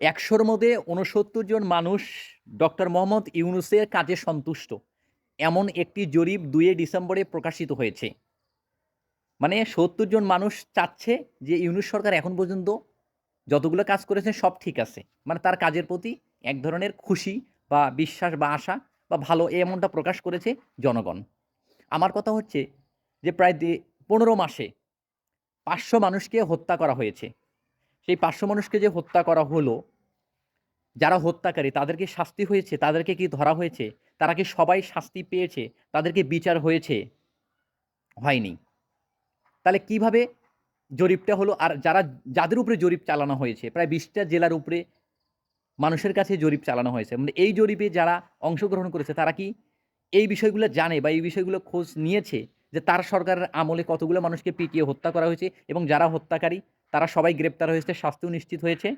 ১০০-র মধ্যে ৬৯ জন মানুষ ডক্টর মোহাম্মদ ইউনূসের কাজে সন্তুষ্ট। এমন একটি জরিপ ২ ডিসেম্বরে প্রকাশিত হয়েছে। মানে ৭০ জন মানুষ চাচ্ছে যে ইউনূস সরকার এখন পর্যন্ত যতগুলো কাজ করেছেন সব ঠিক আছে। মানে তার কাজের প্রতি এক ধরনের খুশি বা বিশ্বাস বা আশা বা ভালো এমনটা প্রকাশ করেছে জনগণ। আমার কথা হচ্ছে যে প্রায় ১৫ মাসে ৫০০ মানুষকে হত্যা করা হয়েছে। সেই ৫০০ মানুষকে যে হত্যা করা হলো, যারা হত্যাকারী তাদের কি শাস্তি হয়েছে? তাদেরকে কি ধরা হয়েছে? তারা কি সবাই শাস্তি পেয়েছে? তাদের কি বিচার হয়েছে? হয়নি। তাহলে কিভাবে জরিপটা হলো? আর যাদের উপরে জরিপ চালানো হয়েছে, প্রায় ২০ টা জেলার উপরে মানুষের কাছে জরিপ চালানো হয়েছে। মানে এই জরিপে যারা অংশগ্রহণ করেছে তারা কি এই বিষয়গুলো জানে বা এই বিষয়গুলো খোঁজ নিয়েছে যে তার সরকারের আমলে কতগুলো মানুষকে পিটিয়ে হত্যা করা হয়েছে এবং যারা হত্যাকারী তারা সবাই গ্রেপ্তার হয়েছে, শাস্তিও নিশ্চিত হয়েছে?